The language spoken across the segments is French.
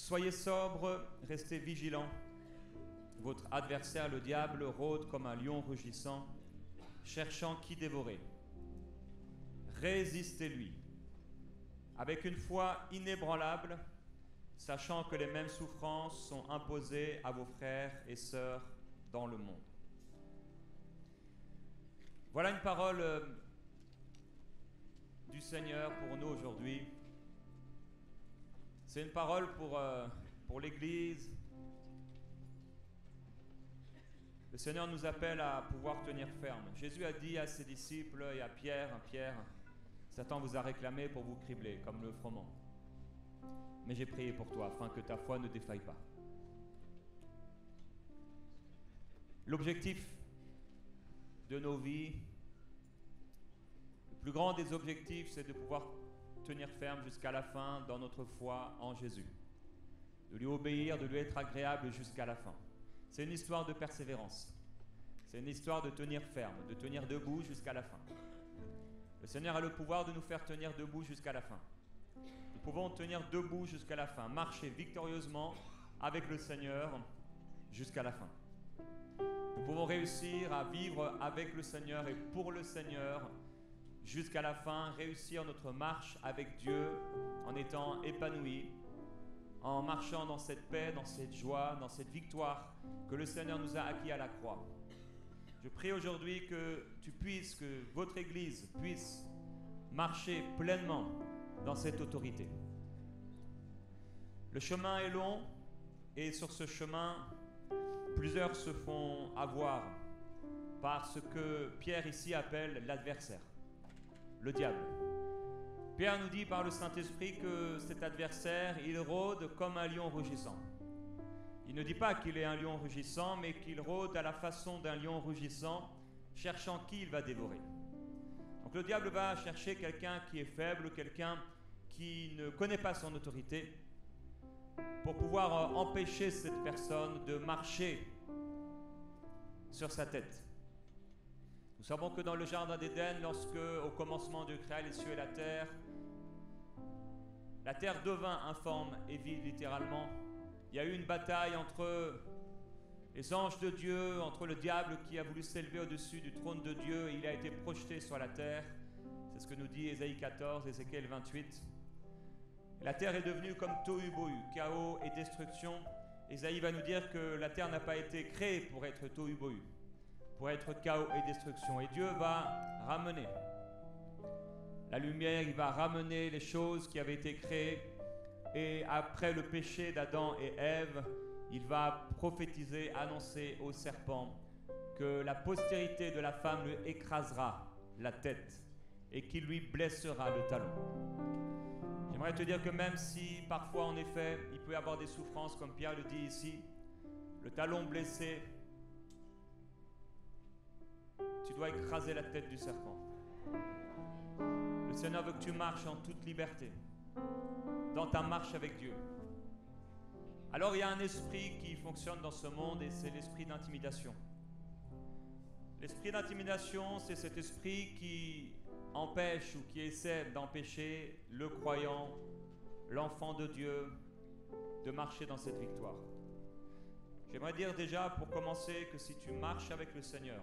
Soyez sobres, restez vigilants. Votre adversaire, le diable, rôde comme un lion rugissant, cherchant qui dévorer. Résistez-lui, avec une foi inébranlable, sachant que les mêmes souffrances sont imposées à vos frères et sœurs dans le monde. Voilà une parole du Seigneur pour nous aujourd'hui. C'est une parole pour l'Église. Le Seigneur nous appelle à pouvoir tenir ferme. Jésus a dit à ses disciples et à Pierre, Satan vous a réclamé pour vous cribler, comme le froment. Mais j'ai prié pour toi, afin que ta foi ne défaille pas. L'objectif de nos vies, le plus grand des objectifs, c'est de pouvoir tenir ferme jusqu'à la fin dans notre foi en Jésus. De lui obéir, de lui être agréable jusqu'à la fin. C'est une histoire de persévérance. C'est une histoire de tenir ferme, de tenir debout jusqu'à la fin. Le Seigneur a le pouvoir de nous faire tenir debout jusqu'à la fin. Nous pouvons tenir debout jusqu'à la fin, marcher victorieusement avec le Seigneur jusqu'à la fin. Nous pouvons réussir à vivre avec le Seigneur et pour le Seigneur jusqu'à la fin, réussir notre marche avec Dieu en étant épanouis, en marchant dans cette paix, dans cette joie, dans cette victoire que le Seigneur nous a acquis à la croix. Je prie aujourd'hui que votre Église puisse marcher pleinement dans cette autorité. Le chemin est long et sur ce chemin, plusieurs se font avoir par ce que Pierre ici appelle l'adversaire, le diable. Pierre nous dit par le Saint-Esprit que cet adversaire, il rôde comme un lion rugissant. Il ne dit pas qu'il est un lion rugissant, mais qu'il rôde à la façon d'un lion rugissant, cherchant qui il va dévorer. Donc le diable va chercher quelqu'un qui est faible, quelqu'un qui ne connaît pas son autorité, pour pouvoir empêcher cette personne de marcher sur sa tête. Nous savons que dans le jardin d'Éden, lorsque, au commencement Dieu créa les cieux et la terre devint informe et vide littéralement. Il y a eu une bataille entre les anges de Dieu, entre le diable qui a voulu s'élever au-dessus du trône de Dieu et il a été projeté sur la terre. C'est ce que nous dit Ésaïe 14, Ézéchiel 28. La terre est devenue comme tohu-bohu, chaos et destruction. Ésaïe va nous dire que la terre n'a pas été créée pour être tohu-bohu, pour être chaos et destruction. Et Dieu va ramener la lumière, il va ramener les choses qui avaient été créées. Et après le péché d'Adam et Ève, il va prophétiser, annoncer au serpent que la postérité de la femme lui écrasera la tête et qu'il lui blessera le talon. J'aimerais te dire que même si parfois en effet il peut y avoir des souffrances comme Pierre le dit ici, le talon blessé, tu dois écraser la tête du serpent. Le Seigneur veut que tu marches en toute liberté dans ta marche avec Dieu. Alors il y a un esprit qui fonctionne dans ce monde et c'est l'esprit d'intimidation. L'esprit d'intimidation, c'est cet esprit qui empêche ou qui essaie d'empêcher le croyant, l'enfant de Dieu, de marcher dans cette victoire. J'aimerais dire déjà pour commencer que si tu marches avec le Seigneur,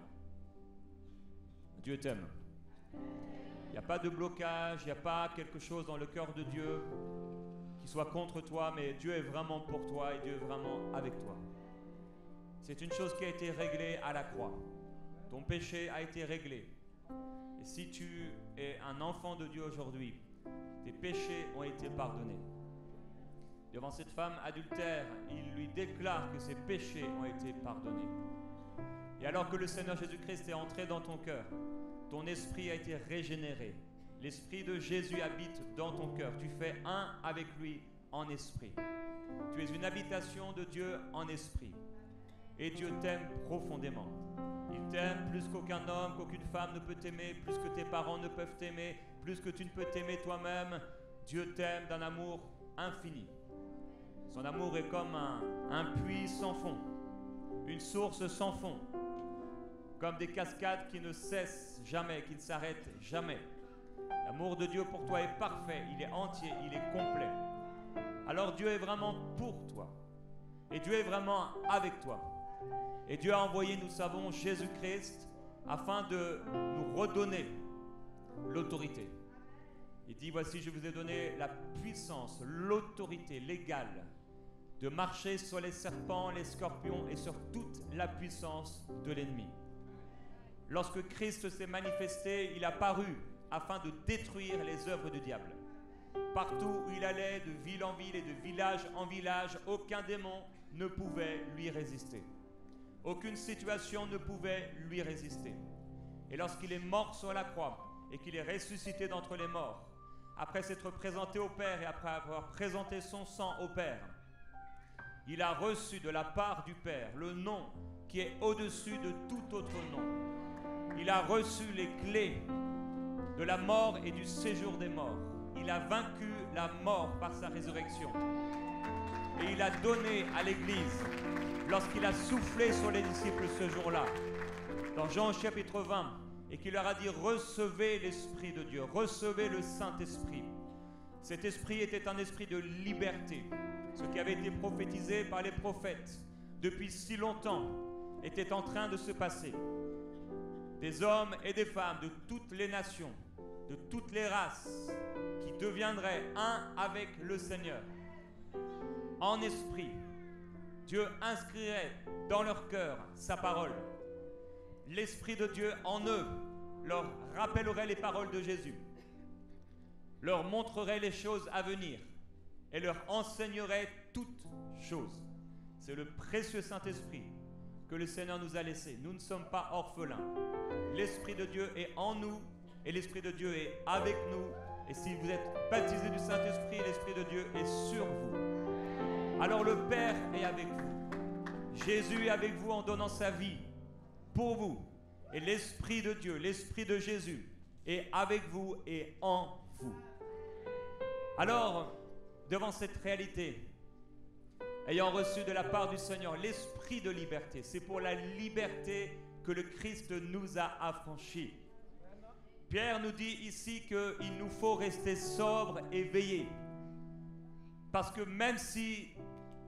Dieu t'aime. Il n'y a pas de blocage, il n'y a pas quelque chose dans le cœur de Dieu qui soit contre toi, mais Dieu est vraiment pour toi et Dieu est vraiment avec toi. C'est une chose qui a été réglée à la croix. Ton péché a été réglé. Et si tu es un enfant de Dieu aujourd'hui, tes péchés ont été pardonnés. Devant cette femme adultère, il lui déclare que ses péchés ont été pardonnés. Et alors que le Seigneur Jésus-Christ est entré dans ton cœur, ton esprit a été régénéré. L'esprit de Jésus habite dans ton cœur. Tu fais un avec lui en esprit. Tu es une habitation de Dieu en esprit. Et Dieu t'aime profondément. Il t'aime plus qu'aucun homme, qu'aucune femme ne peut t'aimer, plus que tes parents ne peuvent t'aimer, plus que tu ne peux t'aimer toi-même. Dieu t'aime d'un amour infini. Son amour est comme un puits sans fond, une source sans fond, comme des cascades qui ne cessent jamais, qui ne s'arrêtent jamais. L'amour de Dieu pour toi est parfait, il est entier, il est complet. alors Dieu est vraiment pour toi. Et Dieu est vraiment avec toi. Et Dieu a envoyé, nous savons, Jésus-Christ afin de nous redonner l'autorité. Il dit, voici, je vous ai donné la puissance, l'autorité légale de marcher sur les serpents, les scorpions et sur toute la puissance de l'ennemi. Lorsque Christ s'est manifesté, il a paru afin de détruire les œuvres du diable. Partout où il allait, de ville en ville et de village en village, aucun démon ne pouvait lui résister. Aucune situation ne pouvait lui résister. Et lorsqu'il est mort sur la croix et qu'il est ressuscité d'entre les morts, après s'être présenté au Père et après avoir présenté son sang au Père, il a reçu de la part du Père le nom qui est au-dessus de tout autre nom. Il a reçu les clés de la mort et du séjour des morts. Il a vaincu la mort par sa résurrection. Et il a donné à l'Église, lorsqu'il a soufflé sur les disciples ce jour-là, dans Jean chapitre 20, et qu'il leur a dit « Recevez l'Esprit de Dieu, recevez le Saint-Esprit ». Cet esprit était un esprit de liberté. Ce qui avait été prophétisé par les prophètes depuis si longtemps était en train de se passer. Des hommes et des femmes de toutes les nations, de toutes les races, qui deviendraient un avec le Seigneur. En esprit, Dieu inscrirait dans leur cœur sa parole. L'Esprit de Dieu en eux leur rappellerait les paroles de Jésus, leur montrerait les choses à venir et leur enseignerait toutes choses. C'est le précieux Saint-Esprit que le Seigneur nous a laissé. Nous ne sommes pas orphelins. L'Esprit de Dieu est en nous et l'Esprit de Dieu est avec nous. Et si vous êtes baptisés du Saint-Esprit, l'Esprit de Dieu est sur vous. Alors le Père est avec vous. Jésus est avec vous en donnant sa vie pour vous. Et l'Esprit de Dieu, l'Esprit de Jésus est avec vous et en vous. Alors, devant cette réalité, ayant reçu de la part du Seigneur l'esprit de liberté, c'est pour la liberté que le Christ nous a affranchis. Pierre nous dit ici qu'il nous faut rester sobre et veiller. Parce que même si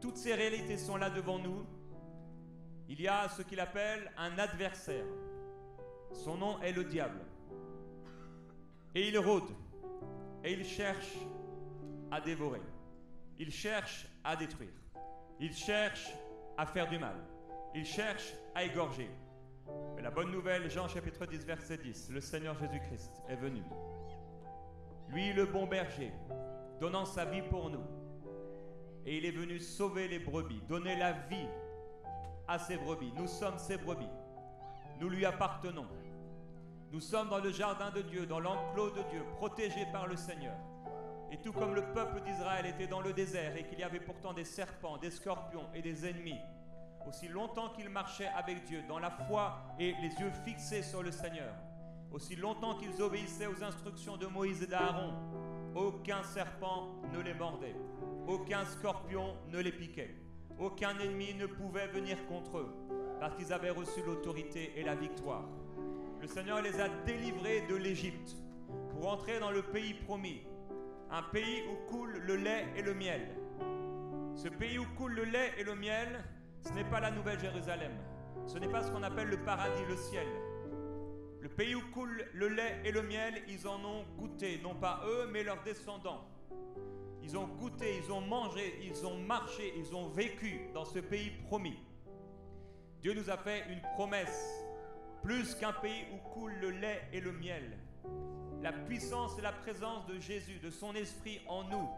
toutes ces réalités sont là devant nous, il y a ce qu'il appelle un adversaire. Son nom est le diable. Et il rôde. Et il cherche à dévorer. Il cherche à détruire. Il cherche à faire du mal. Il cherche à égorger. Mais la bonne nouvelle, Jean chapitre 10, verset 10, le Seigneur Jésus-Christ est venu. Lui, le bon berger, donnant sa vie pour nous. Et il est venu sauver les brebis, donner la vie à ses brebis. Nous sommes ses brebis. Nous lui appartenons. Nous sommes dans le jardin de Dieu, dans l'enclos de Dieu, protégés par le Seigneur. Et tout comme le peuple d'Israël était dans le désert et qu'il y avait pourtant des serpents, des scorpions et des ennemis, aussi longtemps qu'ils marchaient avec Dieu, dans la foi et les yeux fixés sur le Seigneur, aussi longtemps qu'ils obéissaient aux instructions de Moïse et d'Aaron, aucun serpent ne les mordait, aucun scorpion ne les piquait, aucun ennemi ne pouvait venir contre eux, parce qu'ils avaient reçu l'autorité et la victoire. Le Seigneur les a délivrés de l'Égypte pour entrer dans le pays promis, un pays où coule le lait et le miel. Ce pays où coule le lait et le miel, ce n'est pas la Nouvelle Jérusalem. Ce n'est pas ce qu'on appelle le paradis, le ciel. Le pays où coule le lait et le miel, ils en ont goûté, non pas eux, mais leurs descendants. Ils ont goûté, ils ont mangé, ils ont marché, ils ont vécu dans ce pays promis. Dieu nous a fait une promesse, plus qu'un pays où coule le lait et le miel. La puissance et la présence de Jésus, de son esprit en nous,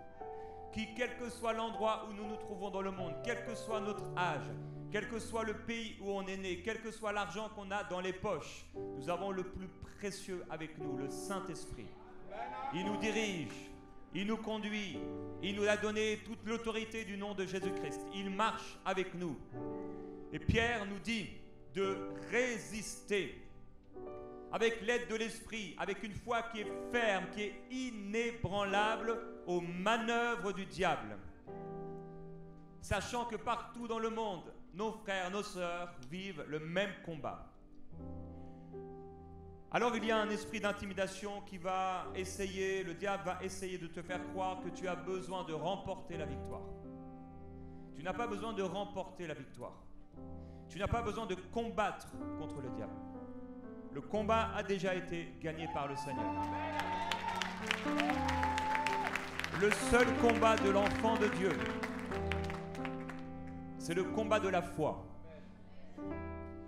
qui, quel que soit l'endroit où nous nous trouvons dans le monde, quel que soit notre âge, quel que soit le pays où on est né, quel que soit l'argent qu'on a dans les poches, nous avons le plus précieux avec nous, le Saint-Esprit. Il nous dirige, il nous conduit, il nous a donné toute l'autorité du nom de Jésus-Christ. Il marche avec nous. Et Pierre nous dit de résister avec l'aide de l'Esprit, avec une foi qui est ferme, qui est inébranlable aux manœuvres du diable. Sachant que partout dans le monde, nos frères, nos sœurs vivent le même combat. Alors il y a un esprit d'intimidation qui va essayer, le diable va essayer de te faire croire que tu as besoin de remporter la victoire. Tu n'as pas besoin de remporter la victoire. Tu n'as pas besoin de combattre contre le diable. Le combat a déjà été gagné par le Seigneur. Le seul combat de l'enfant de Dieu, c'est le combat de la foi.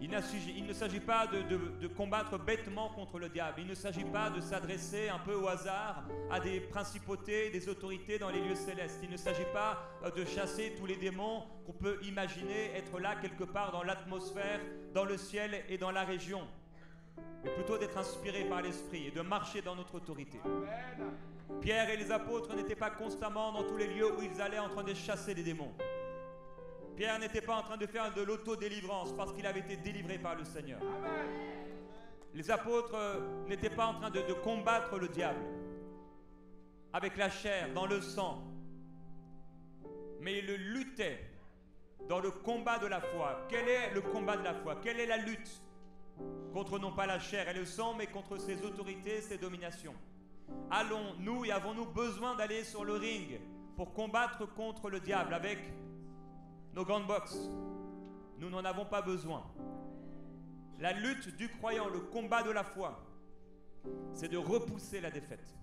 Il ne s'agit pas de combattre bêtement contre le diable. Il ne s'agit pas de s'adresser un peu au hasard à des principautés, des autorités dans les lieux célestes. Il ne s'agit pas de chasser tous les démons qu'on peut imaginer être là quelque part dans l'atmosphère, dans le ciel et dans la région. Mais plutôt d'être inspiré par l'Esprit et de marcher dans notre autorité. Pierre et les apôtres n'étaient pas constamment dans tous les lieux où ils allaient en train de chasser des démons. Pierre n'était pas en train de faire de l'autodélivrance parce qu'il avait été délivré par le Seigneur. Les apôtres n'étaient pas en train de combattre le diable avec la chair, dans le sang. Mais ils luttaient dans le combat de la foi. Quel est le combat de la foi? Quelle est la lutte? Contre non pas la chair et le sang, mais contre ses autorités, ses dominations. Allons-nous et avons-nous besoin d'aller sur le ring pour combattre contre le diable avec nos grandes boxes? Nous n'en avons pas besoin. La lutte du croyant, le combat de la foi, c'est de repousser la défaite.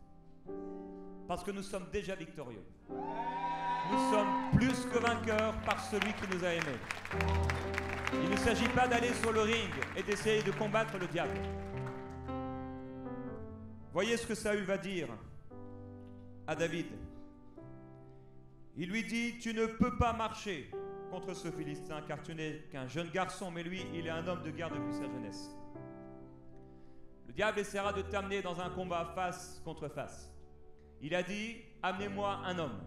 Parce que nous sommes déjà victorieux. Nous sommes plus que vainqueurs par celui qui nous a aimés. Il ne s'agit pas d'aller sur le ring et d'essayer de combattre le diable. Voyez ce que Saül va dire à David. Il lui dit, tu ne peux pas marcher contre ce Philistin car tu n'es qu'un jeune garçon, mais lui, il est un homme de guerre depuis sa jeunesse. Le diable essaiera de t'amener dans un combat face contre face. Il a dit, amenez-moi un homme.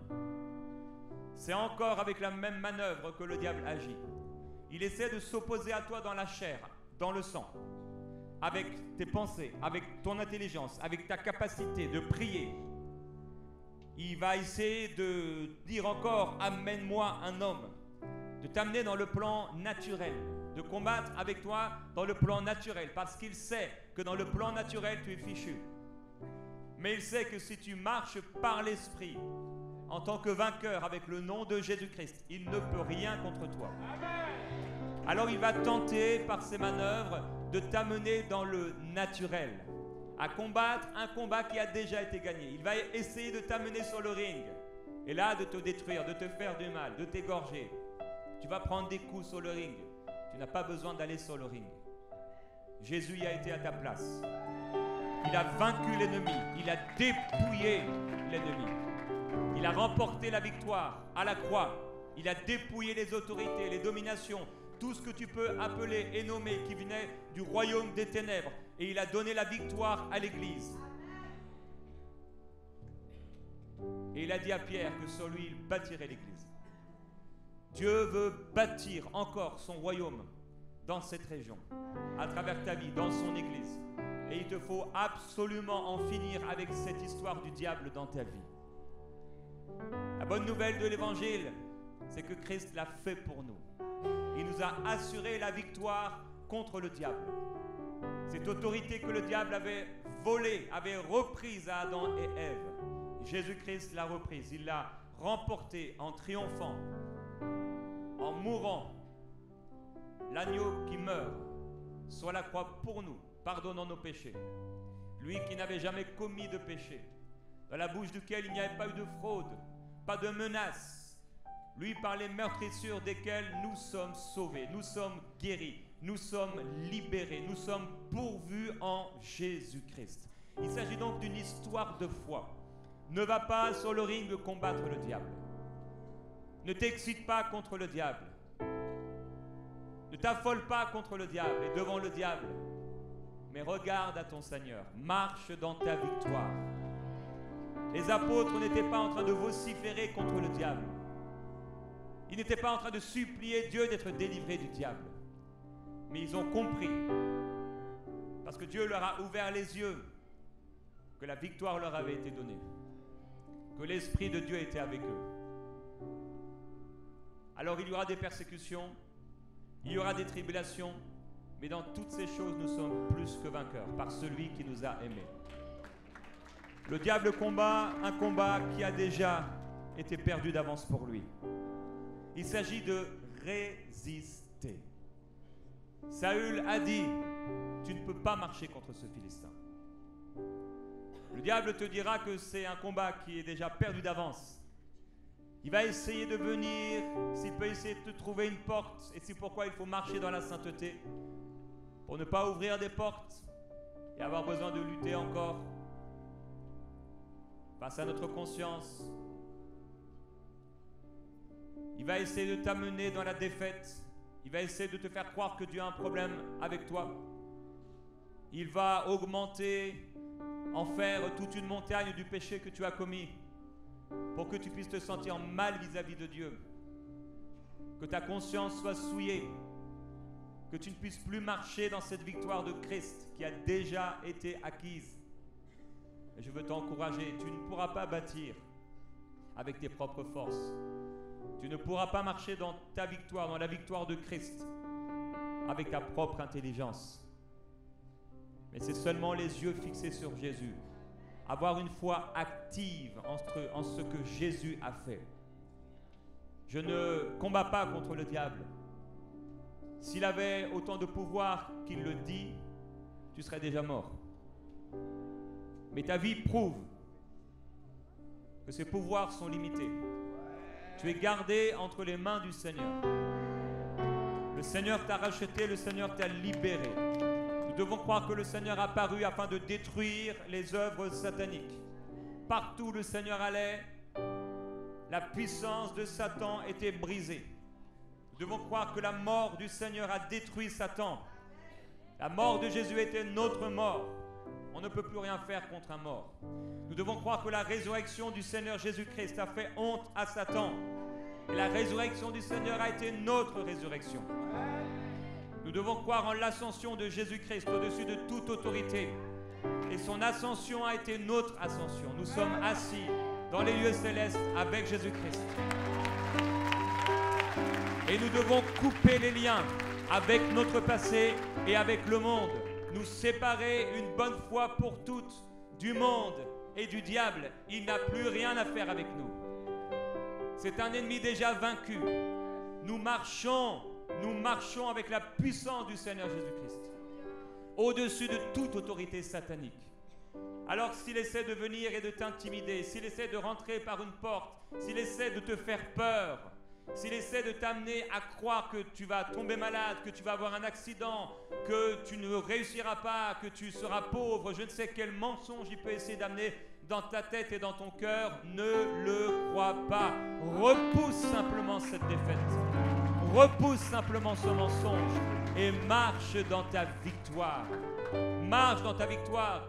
C'est encore avec la même manœuvre que le diable agit. Il essaie de s'opposer à toi dans la chair, dans le sang, avec tes pensées, avec ton intelligence, avec ta capacité de prier. Il va essayer de dire encore, amène-moi un homme, de t'amener dans le plan naturel, de combattre avec toi dans le plan naturel, parce qu'il sait que dans le plan naturel, tu es fichu. Mais il sait que si tu marches par l'Esprit, en tant que vainqueur avec le nom de Jésus-Christ, il ne peut rien contre toi. Alors il va tenter par ses manœuvres de t'amener dans le naturel, à combattre un combat qui a déjà été gagné. Il va essayer de t'amener sur le ring, et là de te détruire, de te faire du mal, de t'égorger. Tu vas prendre des coups sur le ring. Tu n'as pas besoin d'aller sur le ring. Jésus y a été à ta place. Il a vaincu l'ennemi, il a dépouillé l'ennemi. Il a remporté la victoire à la croix. Il a dépouillé les autorités, les dominations, tout ce que tu peux appeler et nommer qui venait du royaume des ténèbres. Et il a donné la victoire à l'Église. Et il a dit à Pierre que sur lui, il bâtirait l'Église. Dieu veut bâtir encore son royaume dans cette région, à travers ta vie, dans son Église. Et il te faut absolument en finir avec cette histoire du diable dans ta vie. La bonne nouvelle de l'Évangile, c'est que Christ l'a fait pour nous. Il nous a assuré la victoire contre le diable. Cette autorité que le diable avait volée, avait reprise à Adam et Ève. Jésus-Christ l'a reprise. Il l'a remportée en triomphant, en mourant. L'agneau qui meurt sur la croix pour nous, pardonnant nos péchés. Lui qui n'avait jamais commis de péché, dans la bouche duquel il n'y avait pas eu de fraude, pas de menace. Lui par les meurtrissures desquelles nous sommes sauvés, nous sommes guéris, nous sommes libérés, nous sommes pourvus en Jésus-Christ. Il s'agit donc d'une histoire de foi. Ne va pas sur le ring combattre le diable. Ne t'excite pas contre le diable. Ne t'affole pas contre le diable et devant le diable. Mais regarde à ton Seigneur. Marche dans ta victoire. Les apôtres n'étaient pas en train de vociférer contre le diable. Ils n'étaient pas en train de supplier Dieu d'être délivrés du diable. Mais ils ont compris, parce que Dieu leur a ouvert les yeux, que la victoire leur avait été donnée, que l'Esprit de Dieu était avec eux. Alors il y aura des persécutions, il y aura des tribulations, Mais dans toutes ces choses, nous sommes plus que vainqueurs par celui qui nous a aimés. Le diable combat un combat qui a déjà été perdu d'avance pour lui. Il s'agit de résister. Saül a dit, tu ne peux pas marcher contre ce Philistin. Le diable te dira que c'est un combat qui est déjà perdu d'avance. Il va essayer de venir, s'il peut essayer de te trouver une porte, et c'est pourquoi il faut marcher dans la sainteté, pour ne pas ouvrir des portes et avoir besoin de lutter encore face à notre conscience. Il va essayer de t'amener dans la défaite. Il va essayer de te faire croire que Dieu a un problème avec toi. Il va augmenter, en faire toute une montagne du péché que tu as commis pour que tu puisses te sentir mal vis-à-vis de Dieu. Que ta conscience soit souillée. Que tu ne puisses plus marcher dans cette victoire de Christ qui a déjà été acquise. Et je veux t'encourager, tu ne pourras pas bâtir avec tes propres forces. Tu ne pourras pas marcher dans ta victoire, dans la victoire de Christ, avec ta propre intelligence. Mais c'est seulement les yeux fixés sur Jésus. Avoir une foi active en ce que Jésus a fait. Je ne combats pas contre le diable. S'il avait autant de pouvoir qu'il le dit, tu serais déjà mort. Mais ta vie prouve que ses pouvoirs sont limités. Tu es gardé entre les mains du Seigneur. Le Seigneur t'a racheté, le Seigneur t'a libéré. Nous devons croire que le Seigneur a apparu afin de détruire les œuvres sataniques. Partout où le Seigneur allait, la puissance de Satan était brisée. Nous devons croire que la mort du Seigneur a détruit Satan. La mort de Jésus était notre mort. On ne peut plus rien faire contre un mort. Nous devons croire que la résurrection du Seigneur Jésus-Christ a fait honte à Satan. Et la résurrection du Seigneur a été notre résurrection. Nous devons croire en l'ascension de Jésus-Christ au-dessus de toute autorité. Et son ascension a été notre ascension. Nous sommes assis dans les lieux célestes avec Jésus-Christ. Et nous devons couper les liens avec notre passé et avec le monde. Nous séparer une bonne fois pour toutes du monde et du diable. Il n'a plus rien à faire avec nous. C'est un ennemi déjà vaincu. Nous marchons avec la puissance du Seigneur Jésus-Christ, au-dessus de toute autorité satanique. Alors s'il essaie de venir et de t'intimider, s'il essaie de rentrer par une porte, s'il essaie de te faire peur, s'il essaie de t'amener à croire que tu vas tomber malade, que tu vas avoir un accident, que tu ne réussiras pas, que tu seras pauvre, je ne sais quel mensonge il peut essayer d'amener dans ta tête et dans ton cœur, ne le crois pas. Repousse simplement cette défaite. Repousse simplement ce mensonge et marche dans ta victoire. Marche dans ta victoire.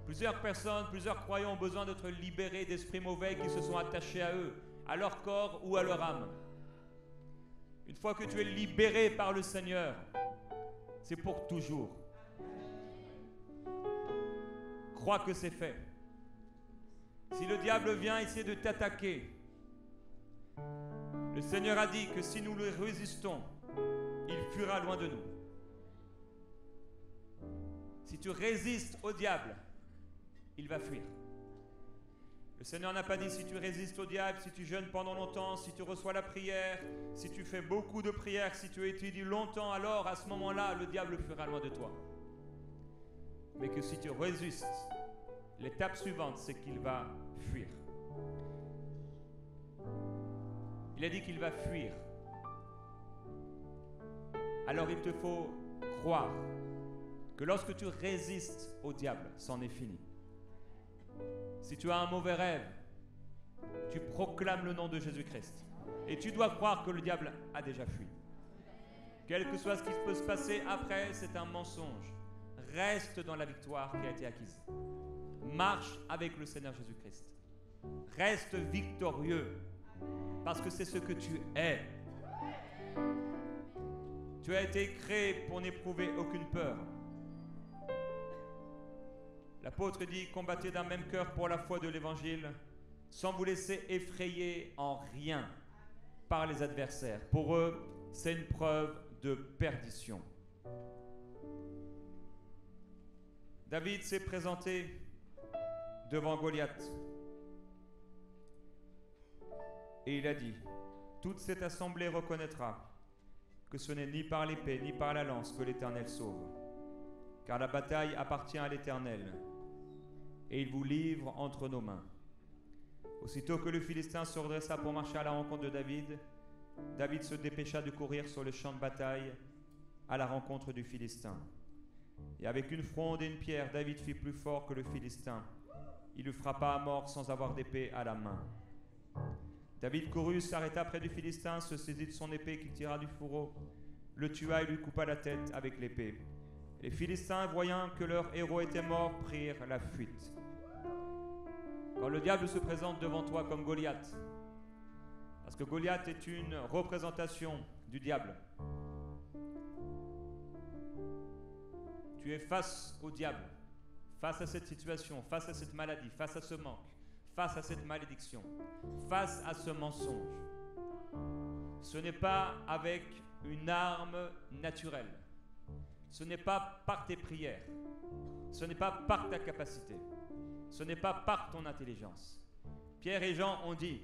Plusieurs personnes, plusieurs croyants ont besoin d'être libérés d'esprits mauvais qui se sont attachés à eux, à leur corps ou à leur âme. Une fois que tu es libéré par le Seigneur, c'est pour toujours. Crois que c'est fait. Si le diable vient essayer de t'attaquer, le Seigneur a dit que si nous le résistons, il fuira loin de nous. Si tu résistes au diable, il va fuir. Le Seigneur n'a pas dit si tu résistes au diable, si tu jeûnes pendant longtemps, si tu reçois la prière, si tu fais beaucoup de prières, si tu étudies longtemps, alors à ce moment-là, le diable fuira loin de toi. Mais que si tu résistes, l'étape suivante, c'est qu'il va fuir. Il a dit qu'il va fuir. Alors il te faut croire que lorsque tu résistes au diable, c'en est fini. Si tu as un mauvais rêve, tu proclames le nom de Jésus-Christ. Et tu dois croire que le diable a déjà fui. Quel que soit ce qui peut se passer après, c'est un mensonge. Reste dans la victoire qui a été acquise. Marche avec le Seigneur Jésus-Christ. Reste victorieux, parce que c'est ce que tu es. Tu as été créé pour n'éprouver aucune peur. L'apôtre dit, combattez d'un même cœur pour la foi de l'évangile, sans vous laisser effrayer en rien par les adversaires. Pour eux, c'est une preuve de perdition. David s'est présenté devant Goliath. Et il a dit, toute cette assemblée reconnaîtra que ce n'est ni par l'épée ni par la lance que l'Éternel sauve, car la bataille appartient à l'Éternel, et il vous livre entre nos mains. Aussitôt que le Philistin se redressa pour marcher à la rencontre de David, David se dépêcha de courir sur le champ de bataille à la rencontre du Philistin. Et avec une fronde et une pierre, David fit plus fort que le Philistin. Il le frappa à mort sans avoir d'épée à la main. David courut, s'arrêta près du Philistin, se saisit de son épée qu'il tira du fourreau, le tua et lui coupa la tête avec l'épée. Les Philistins, voyant que leur héros était mort, prirent la fuite. Quand le diable se présente devant toi comme Goliath, parce que Goliath est une représentation du diable, tu es face au diable, face à cette situation, face à cette maladie, face à ce manque, face à cette malédiction, face à ce mensonge. Ce n'est pas avec une arme naturelle. Ce n'est pas par tes prières. Ce n'est pas par ta capacité. Ce n'est pas par ton intelligence. Pierre et Jean ont dit,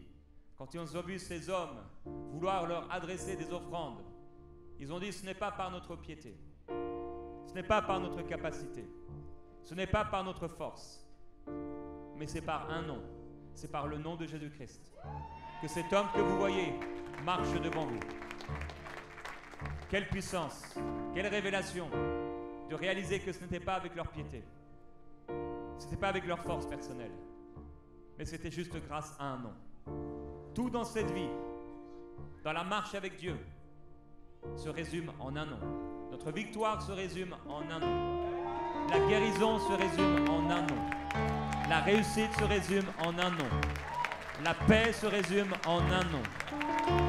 quand ils ont vu ces hommes vouloir leur adresser des offrandes, ils ont dit, ce n'est pas par notre piété. Ce n'est pas par notre capacité. Ce n'est pas par notre force. Mais c'est par un nom. C'est par le nom de Jésus-Christ que cet homme que vous voyez marche devant vous. Quelle puissance, quelle révélation de réaliser que ce n'était pas avec leur piété, ce n'était pas avec leur force personnelle, mais c'était juste grâce à un nom. Tout dans cette vie, dans la marche avec Dieu, se résume en un nom. Notre victoire se résume en un nom. La guérison se résume en un nom. La réussite se résume en un nom. La paix se résume en un nom.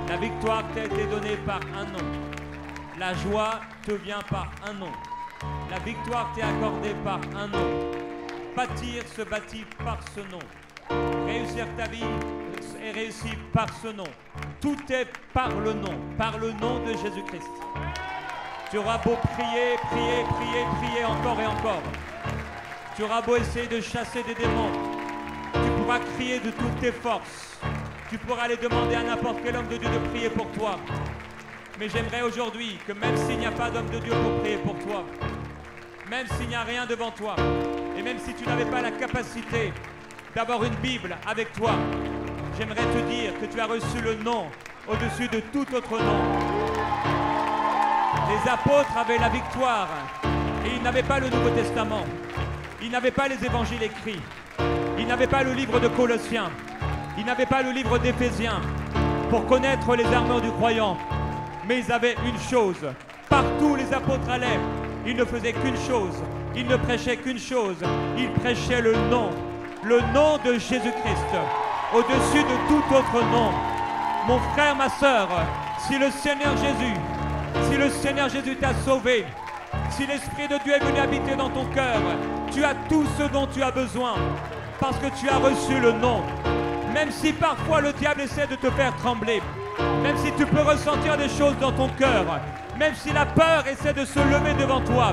La victoire t'a été donnée par un nom. La joie te vient par un nom. La victoire t'est accordée par un nom. Bâtir se bâtit par ce nom. Réussir ta vie est réussi par ce nom. Tout est par le nom de Jésus-Christ. Tu auras beau prier, prier, prier, prier encore et encore. Tu auras beau essayer de chasser des démons. Tu pourras crier de toutes tes forces. Tu pourras aller demander à n'importe quel homme de Dieu de prier pour toi. Mais j'aimerais aujourd'hui que même s'il n'y a pas d'homme de Dieu pour prier pour toi, même s'il n'y a rien devant toi, et même si tu n'avais pas la capacité d'avoir une Bible avec toi, j'aimerais te dire que tu as reçu le nom au-dessus de tout autre nom. Les apôtres avaient la victoire et ils n'avaient pas le Nouveau Testament. Ils n'avaient pas les évangiles écrits. Ils n'avaient pas le livre de Colossiens. Ils n'avaient pas le livre d'Éphésiens pour connaître les armures du croyant. Mais ils avaient une chose. Partout les apôtres allaient. Ils ne faisaient qu'une chose. Ils ne prêchaient qu'une chose. Ils prêchaient le nom de Jésus-Christ, au-dessus de tout autre nom. Mon frère, ma sœur, si le Seigneur Jésus t'a sauvé, si l'Esprit de Dieu est venu habiter dans ton cœur, tu as tout ce dont tu as besoin, parce que tu as reçu le nom. Même si parfois le diable essaie de te faire trembler, même si tu peux ressentir des choses dans ton cœur, même si la peur essaie de se lever devant toi,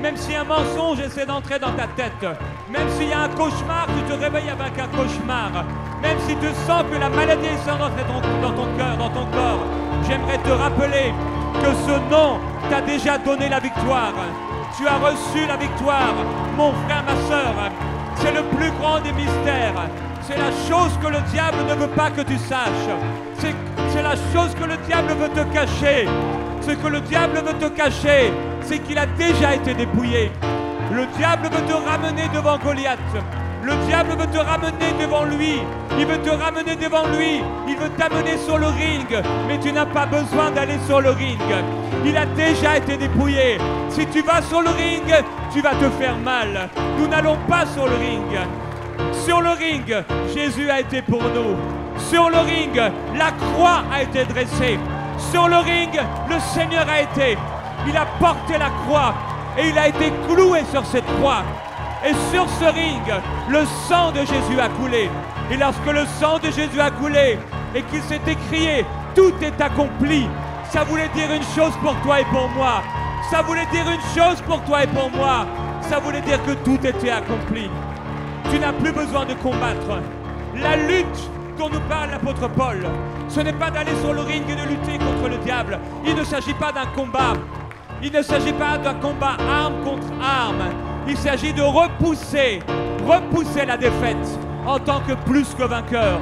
même si un mensonge essaie d'entrer dans ta tête, même s'il y a un cauchemar, tu te réveilles avec un cauchemar, même si tu sens que la maladie essaie d'entrer dans ton cœur, dans ton corps, j'aimerais te rappeler que ce nom t'a déjà donné la victoire. Tu as reçu la victoire, mon frère, ma sœur. C'est le plus grand des mystères. C'est la chose que le diable ne veut pas que tu saches. C'est la chose que le diable veut te cacher. Ce que le diable veut te cacher, c'est qu'il a déjà été dépouillé. Le diable veut te ramener devant Goliath. Le diable veut te ramener devant lui. Il veut te ramener devant lui. Il veut t'amener sur le ring. Mais tu n'as pas besoin d'aller sur le ring. Il a déjà été dépouillé. Si tu vas sur le ring, tu vas te faire mal. Nous n'allons pas sur le ring. Sur le ring, Jésus a été pour nous. Sur le ring, la croix a été dressée. Sur le ring, le Seigneur a été. Il a porté la croix et il a été cloué sur cette croix. Et sur ce ring, le sang de Jésus a coulé. Et lorsque le sang de Jésus a coulé et qu'il s'est écrié, tout est accompli. Ça voulait dire une chose pour toi et pour moi. Ça voulait dire une chose pour toi et pour moi. ça voulait dire que tout était accompli. Tu n'as plus besoin de combattre. La lutte dont nous parle l'apôtre Paul, ce n'est pas d'aller sur le ring et de lutter contre le diable. Il ne s'agit pas d'un combat. Il ne s'agit pas d'un combat arme contre arme. Il s'agit de repousser la défaite en tant que plus que vainqueur.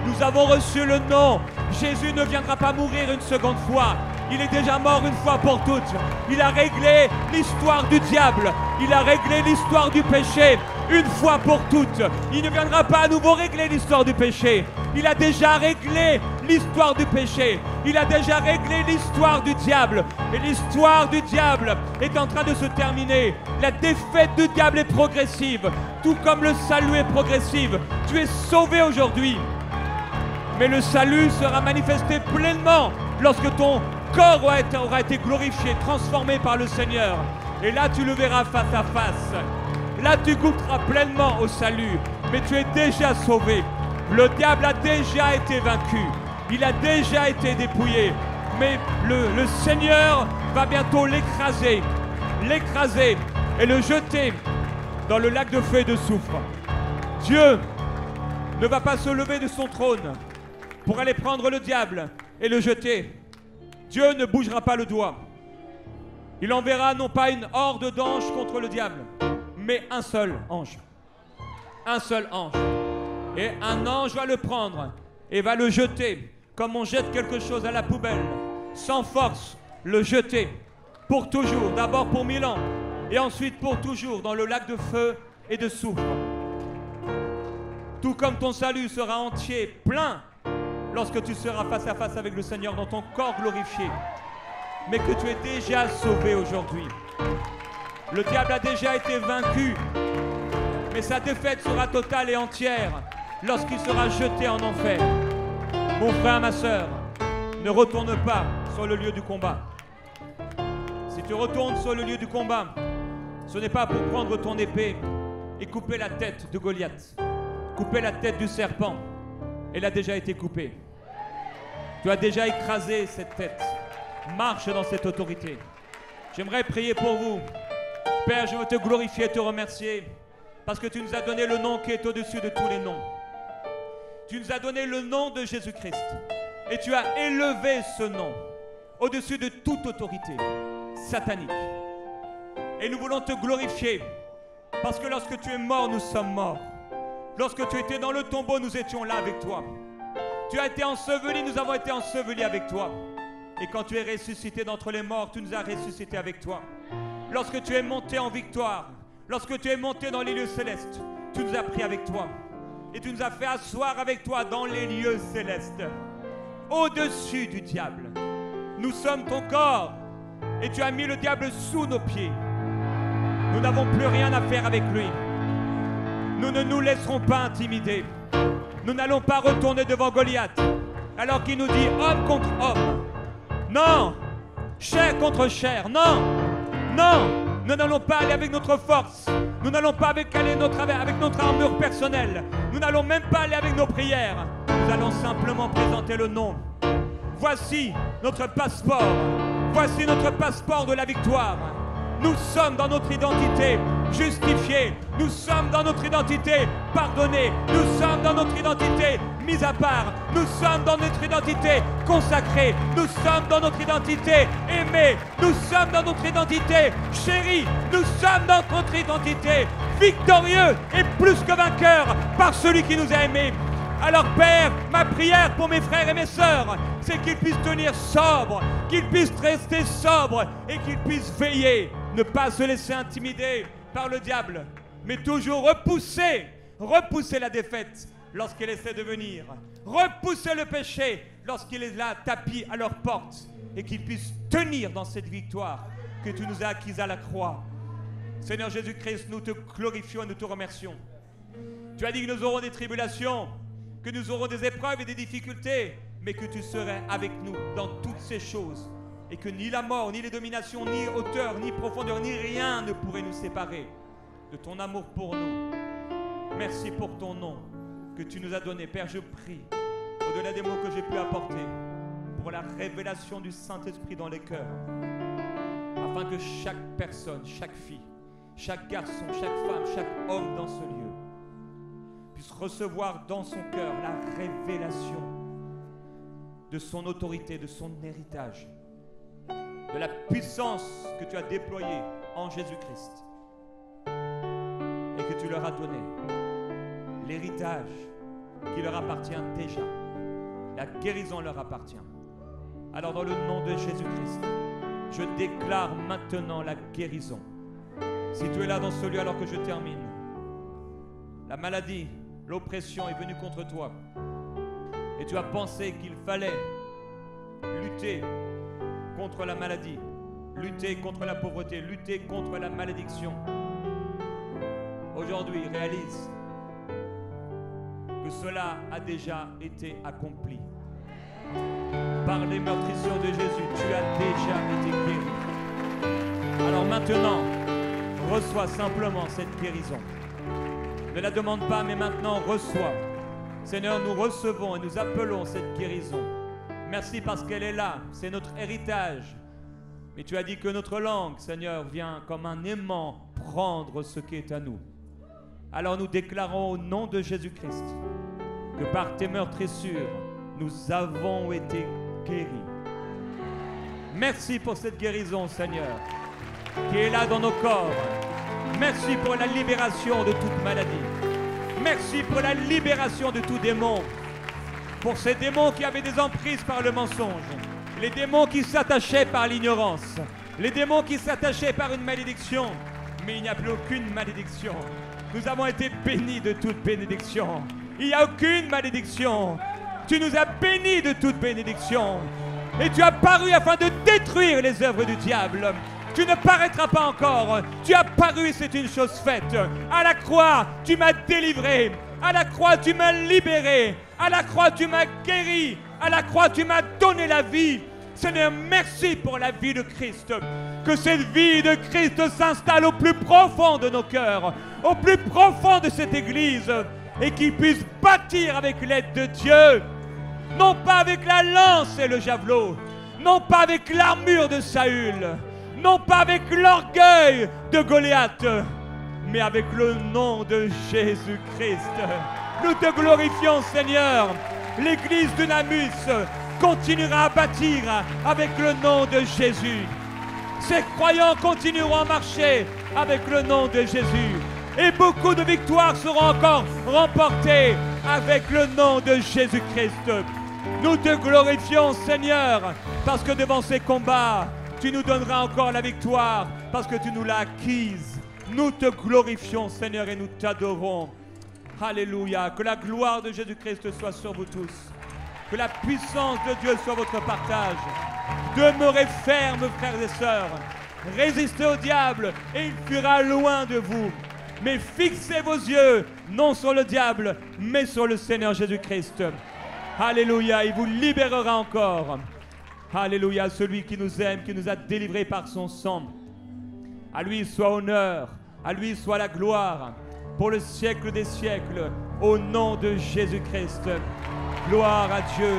Nous avons reçu le nom. Jésus ne viendra pas mourir une seconde fois. Il est déjà mort une fois pour toutes. Il a réglé l'histoire du diable. Il a réglé l'histoire du péché une fois pour toutes. Il ne viendra pas à nouveau régler l'histoire du péché. Il a déjà réglé l'histoire du péché. Il a déjà réglé l'histoire du diable. Et l'histoire du diable est en train de se terminer. La défaite du diable est progressive, tout comme le salut est progressif. Tu es sauvé aujourd'hui. Mais le salut sera manifesté pleinement lorsque ton corps aura été glorifié, transformé par le Seigneur. Et là, tu le verras face à face. Là, tu goûteras pleinement au salut. Mais tu es déjà sauvé. Le diable a déjà été vaincu. Il a déjà été dépouillé. Mais le Seigneur va bientôt l'écraser et le jeter dans le lac de feu et de soufre. Dieu ne va pas se lever de son trône pour aller prendre le diable et le jeter. Dieu ne bougera pas le doigt. Il enverra non pas une horde d'anges contre le diable, mais un seul ange. Un seul ange. Et un ange va le prendre et va le jeter, comme on jette quelque chose à la poubelle, sans force, le jeter, pour toujours, d'abord pour 1000 ans, et ensuite pour toujours, dans le lac de feu et de soufre. Tout comme ton salut sera entier, plein, lorsque tu seras face à face avec le Seigneur dans ton corps glorifié, mais que tu es déjà sauvé aujourd'hui. Le diable a déjà été vaincu, mais sa défaite sera totale et entière lorsqu'il sera jeté en enfer. Mon frère, ma sœur, ne retourne pas sur le lieu du combat. Si tu retournes sur le lieu du combat, ce n'est pas pour prendre ton épée et couper la tête de Goliath, couper la tête du serpent. Elle a déjà été coupée. Tu as déjà écrasé cette tête. Marche dans cette autorité. J'aimerais prier pour vous. Père, je veux te glorifier et te remercier parce que tu nous as donné le nom qui est au-dessus de tous les noms. Tu nous as donné le nom de Jésus-Christ et tu as élevé ce nom au-dessus de toute autorité satanique. Et nous voulons te glorifier parce que lorsque tu es mort, nous sommes morts. Lorsque tu étais dans le tombeau, nous étions là avec toi. Tu as été enseveli, nous avons été ensevelis avec toi. Et quand tu es ressuscité d'entre les morts, tu nous as ressuscités avec toi. Lorsque tu es monté en victoire, lorsque tu es monté dans les lieux célestes, tu nous as pris avec toi. Et tu nous as fait asseoir avec toi dans les lieux célestes, au-dessus du diable. Nous sommes ton corps et tu as mis le diable sous nos pieds. Nous n'avons plus rien à faire avec lui. Nous ne nous laisserons pas intimider. Nous n'allons pas retourner devant Goliath alors qu'il nous dit homme contre homme. Non, chair contre chair, non, non, nous n'allons pas aller avec notre force, nous n'allons pas aller avec notre armure personnelle, nous n'allons même pas aller avec nos prières, nous allons simplement présenter le nom. Voici notre passeport de la victoire. Nous sommes dans notre identité justifiés, nous sommes dans notre identité pardonnés, nous sommes dans notre identité mise à part, nous sommes dans notre identité consacrée, nous sommes dans notre identité aimée, nous sommes dans notre identité chérie, nous sommes dans notre identité victorieux et plus que vainqueurs par celui qui nous a aimés. Alors Père, ma prière pour mes frères et mes sœurs, c'est qu'ils puissent tenir sobre, qu'ils puissent rester sobres et qu'ils puissent veiller, ne pas se laisser intimider par le diable, mais toujours repousser la défaite lorsqu'elle essaie de venir, repousser le péché lorsqu'il est là tapis à leur porte et qu'ils puissent tenir dans cette victoire que tu nous as acquise à la croix. Seigneur Jésus-Christ, nous te glorifions et nous te remercions. Tu as dit que nous aurons des tribulations, que nous aurons des épreuves et des difficultés, mais que tu serais avec nous dans toutes ces choses et que ni la mort, ni les dominations, ni hauteur, ni profondeur, ni rien ne pourrait nous séparer de ton amour pour nous. Merci pour ton nom que tu nous as donné. Père, je prie, au-delà des mots que j'ai pu apporter, pour la révélation du Saint-Esprit dans les cœurs, afin que chaque personne, chaque fille, chaque garçon, chaque femme, chaque homme dans ce lieu puisse recevoir dans son cœur la révélation de son autorité, de son héritage, de la puissance que tu as déployée en Jésus-Christ et que tu leur as donné, l'héritage qui leur appartient déjà. La guérison leur appartient. Alors dans le nom de Jésus-Christ, je déclare maintenant la guérison. Si tu es là dans ce lieu alors que je termine, la maladie, l'oppression est venue contre toi et tu as pensé qu'il fallait lutter contre la maladie, lutter contre la pauvreté, lutter contre la malédiction. Aujourd'hui, réalise que cela a déjà été accompli. Par les meurtrissures de Jésus, tu as déjà été guéri. Alors maintenant, reçois simplement cette guérison. Ne la demande pas, mais maintenant reçois. Seigneur, nous recevons et nous appelons cette guérison. Merci parce qu'elle est là, c'est notre héritage. Mais tu as dit que notre langue, Seigneur, vient comme un aimant prendre ce qui est à nous. Alors nous déclarons au nom de Jésus-Christ que par tes meurtrissures, nous avons été guéris. Merci pour cette guérison, Seigneur, qui est là dans nos corps. Merci pour la libération de toute maladie. Merci pour la libération de tout démon. Pour ces démons qui avaient des emprises par le mensonge, les démons qui s'attachaient par l'ignorance, les démons qui s'attachaient par une malédiction. Mais il n'y a plus aucune malédiction. Nous avons été bénis de toute bénédiction. Il n'y a aucune malédiction. Tu nous as bénis de toute bénédiction. Et tu as paru afin de détruire les œuvres du diable. Tu ne paraîtras pas encore. Tu as paru, c'est une chose faite. À la croix, tu m'as délivré. À la croix, tu m'as libéré. À la croix, tu m'as guéri. À la croix, tu m'as donné la vie. Seigneur, merci pour la vie de Christ. Que cette vie de Christ s'installe au plus profond de nos cœurs, au plus profond de cette Église, et qu'il puisse bâtir avec l'aide de Dieu, non pas avec la lance et le javelot, non pas avec l'armure de Saül, non pas avec l'orgueil de Goliath, mais avec le nom de Jésus-Christ. Nous te glorifions, Seigneur. L'église de Namus continuera à bâtir avec le nom de Jésus. Ces croyants continueront à marcher avec le nom de Jésus. Et beaucoup de victoires seront encore remportées avec le nom de Jésus-Christ. Nous te glorifions, Seigneur, parce que devant ces combats, tu nous donneras encore la victoire, parce que tu nous l'as acquise. Nous te glorifions, Seigneur, et nous t'adorons. Alléluia. Que la gloire de Jésus-Christ soit sur vous tous. Que la puissance de Dieu soit votre partage. Demeurez fermes, frères et sœurs. Résistez au diable et il fuira loin de vous. Mais fixez vos yeux, non sur le diable, mais sur le Seigneur Jésus-Christ. Alléluia, il vous libérera encore. Alléluia, celui qui nous aime, qui nous a délivrés par son sang. À lui soit honneur, à lui soit la gloire, pour le siècle des siècles, au nom de Jésus-Christ. Gloire à Dieu.